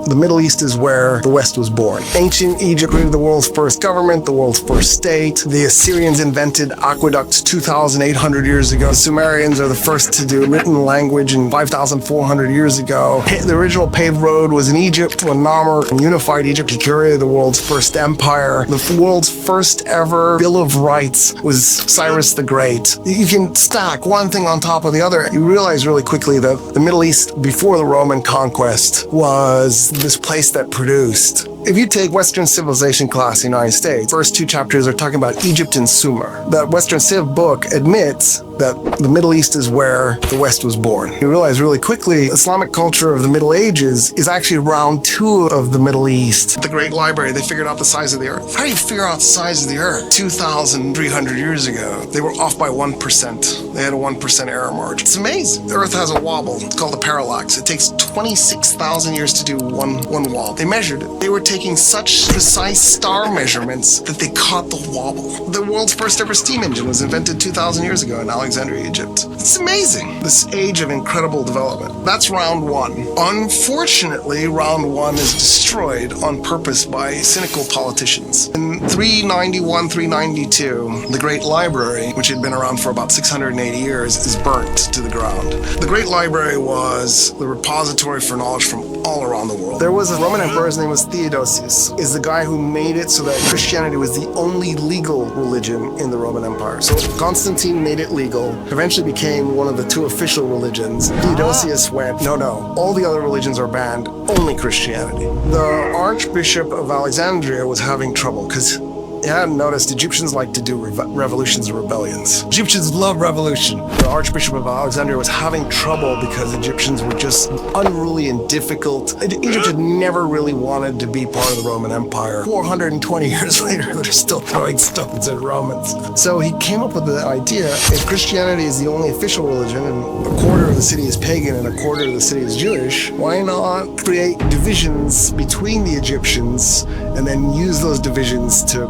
The Middle East is where the West was born. Ancient Egypt created the world's first government, the world's first state. The Assyrians invented aqueducts 2,800 years ago. The Sumerians are the first to do written language in 5,400 years ago. The original paved road was in Egypt when Namur unified Egypt. He created the world's first empire. The world's first ever Bill of Rights was Cyrus the Great. You can stack one thing on top of the other. You realize really quickly that the Middle East before the Roman conquest was this place that produced. If you take Western civilization class in the United States, first two chapters are talking about Egypt and Sumer. That Western Civ book admits that the Middle East is where the West was born. You realize really quickly, Islamic culture of the Middle Ages is actually round two of the Middle East. The Great Libary, they figured out the size of the Earth. How do you figure out the size of the Earth? 2,300 years ago, they were off by 1%. They had a 1% error margin. It's amazing. The Earth has a wobble. It's called a parallax. It takes 26,000 years to do one wobble. They measured it. They were taking such precise star measurements that they caught the wobble. The world's first ever steam engine was invented 2,000 years ago in Alexandria, Egypt. It's amazing. This age of incredible development. That's round one. Unfortunately, round one is destroyed on purpose by cynical politicians. In 391, 392, the Great Library, which had been around for about 680 years, is burnt to the ground. The Great Library was the repository for knowledge from all around the world. There was a Roman emperor, his name was Theodosius, is the guy who made it so that Christianity was the only legal religion in the Roman Empire. So Constantine made it legal, eventually became one of the two official religions. Theodosius went, no, all the other religions are banned, only Christianity. The Archbishop of Alexandria was having trouble because you hadn't noticed Egyptians like to do revolutions and rebellions. Egyptians love revolution. The Archbishop of Alexandria was having trouble because Egyptians were just unruly and difficult. Egypt had never really wanted to be part of the Roman Empire. 420 years later, they're still throwing stones at Romans. So he came up with the idea, if Christianity is the only official religion and a quarter of the city is pagan and a quarter of the city is Jewish, why not create divisions between the Egyptians and then use those divisions to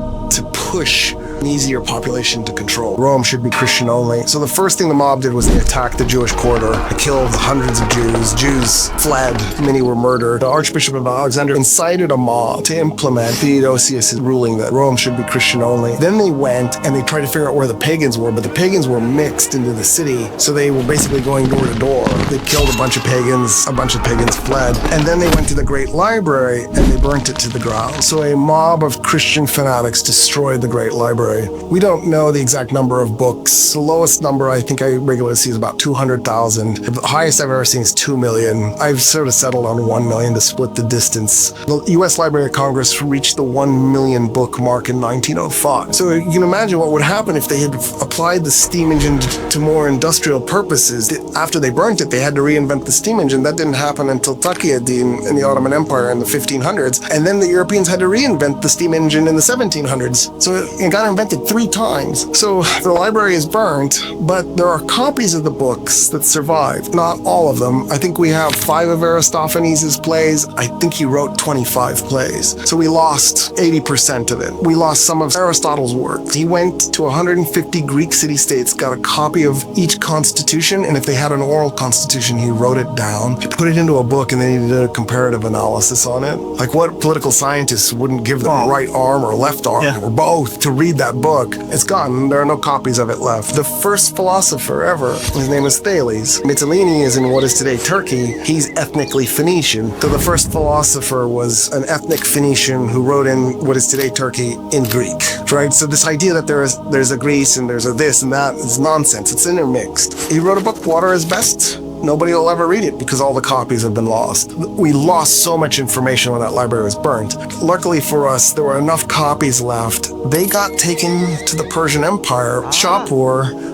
push an easier population to control. Rome should be Christian only. So the first thing the mob did was they attacked the Jewish quarter. They killed hundreds of Jews. Jews fled. Many were murdered. The Archbishop of Alexandria incited a mob to implement Theodosius' ruling that Rome should be Christian only. Then they went and they tried to figure out where the pagans were, but the pagans were mixed into the city. So they were basically going door to door. They killed a bunch of pagans fled. And then they went to the Great Library and they burnt it to the ground. So a mob of Christian fanatics destroyed the Great Library. We don't know the exact number of books. The lowest number I think I regularly see is about 200,000. The highest I've ever seen is 2 million. I've sort of settled on 1 million to split the distance. The U.S. Library of Congress reached the 1 million book mark in 1905. So you can imagine what would happen if they had applied the steam engine to more industrial purposes. After they burnt it, they had to reinvent the steam engine. That didn't happen until Taqi ad-Din in the Ottoman Empire in the 1500s. And then the Europeans had to reinvent the steam engine in the 1700s. So it got invented 3 times. So the library is burnt, but there are copies of the books that survive. Not all of them. I think we have 5 of Aristophanes' plays. I think he wrote 25 plays. So we lost 80% of it. We lost some of Aristotle's work. He went to 150 Greek city-states, got a copy of each constitution, and if they had an oral constitution, he wrote it down, put it into a book, and then he did a comparative analysis on it. Like what political scientists wouldn't give them a right arm or left arm or both to read that book? It's gone. There are no copies of it left. The first philosopher ever, his name is Thales. Mytilene is in what is today Turkey. He's ethnically Phoenician. So the first philosopher was an ethnic Phoenician who wrote in what is today Turkey in Greek, right? So this idea that there's a Greece and there's a this and that is nonsense. It's intermixed. He wrote a book, Water is Best. Nobody will ever read it because all the copies have been lost. We lost so much information when that library was burnt. Luckily for us, there were enough copies left. They got taken to the Persian Empire.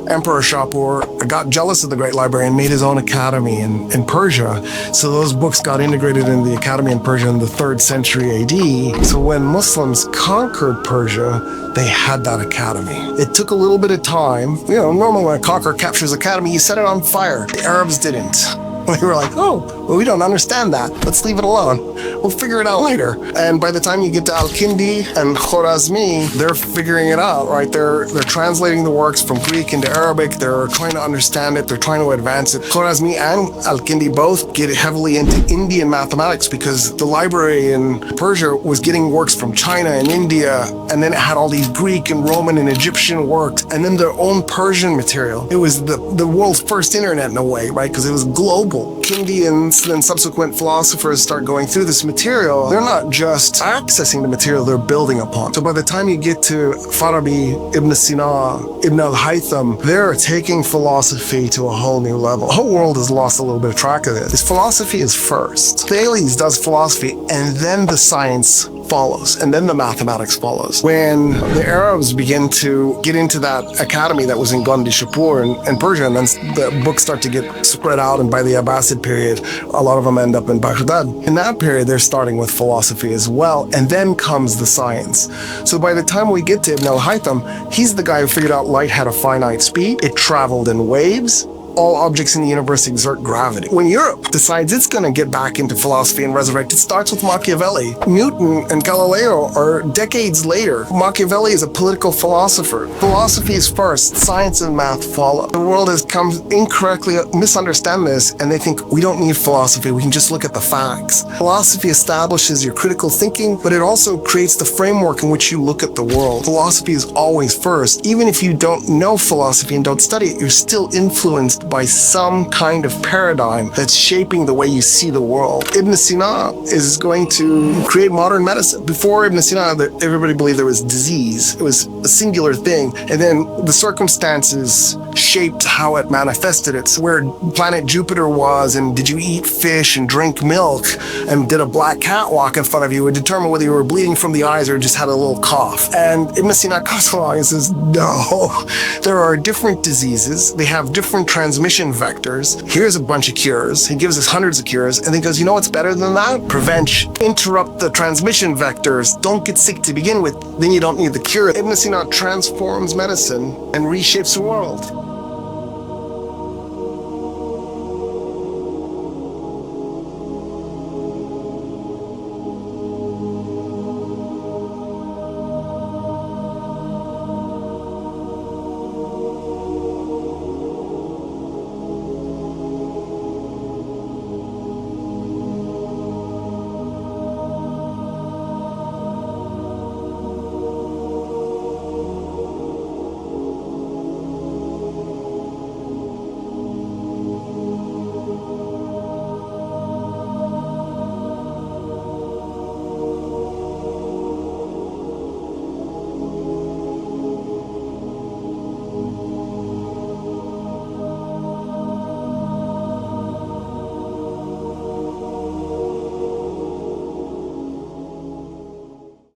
Emperor Shapur got jealous of the Great Library and made his own academy in Persia. So those books got integrated into the academy in Persia in the 3rd century AD. So when Muslims conquered Persia, they had that academy. It took a little bit of time. Normally when a conqueror captures academy, you set it on fire. The Arabs didn't. We were like, oh, well, we don't understand that. Let's leave it alone. We'll figure it out later. And by the time you get to Al-Kindi and Khwarazmi, they're figuring it out, right? They're translating the works from Greek into Arabic. They're trying to understand it. They're trying to advance it. Khwarazmi and Al-Kindi both get heavily into Indian mathematics because the library in Persia was getting works from China and India, and then it had all these Greek and Roman and Egyptian works, and then their own Persian material. It was the world's first internet in a way, right? Because it was global. Kindi and then subsequent philosophers start going through this material. They're not just accessing the material, they're building upon. So by the time you get to Farabi, Ibn Sina, Ibn al-Haytham, they're taking philosophy to a whole new level. The whole world has lost a little bit of track of this. This philosophy is first. Thales does philosophy, and then the science follows, and then the mathematics follows. When the Arabs begin to get into that academy that was in Gandhishapur and Persia, and then the books start to get spread out, and by the Abbasid period, a lot of them end up in Baghdad. In that period, they're starting with philosophy as well, and then comes the science. So by the time we get to Ibn al-Haytham, he's the guy who figured out light had a finite speed, it traveled in waves, all objects in the universe exert gravity. When Europe decides it's going to get back into philosophy and resurrect, it starts with Machiavelli. Newton and Galileo are decades later. Machiavelli is a political philosopher. Philosophy is first, science and math follow. The world has come incorrectly misunderstand this, and they think we don't need philosophy, we can just look at the facts. Philosophy establishes your critical thinking, but it also creates the framework in which you look at the world. Philosophy is always first. Even if you don't know philosophy and don't study it, you're still influenced by some kind of paradigm that's shaping the way you see the world. Ibn Sina is going to create modern medicine. Before Ibn Sina, everybody believed there was disease. It was a singular thing. And then the circumstances shaped how it manifested it. So where planet Jupiter was, and did you eat fish and drink milk, and did a black cat walk in front of you, would determine whether you were bleeding from the eyes or just had a little cough. And Ibn Sina comes along and says, no, there are different diseases. They have different transmission vectors. Here's a bunch of cures. He gives us hundreds of cures, and then goes, you know what's better than that? Prevention. Interrupt the transmission vectors. Don't get sick to begin with. Then you don't need the cure. Ibn Sina transforms medicine and reshapes the world.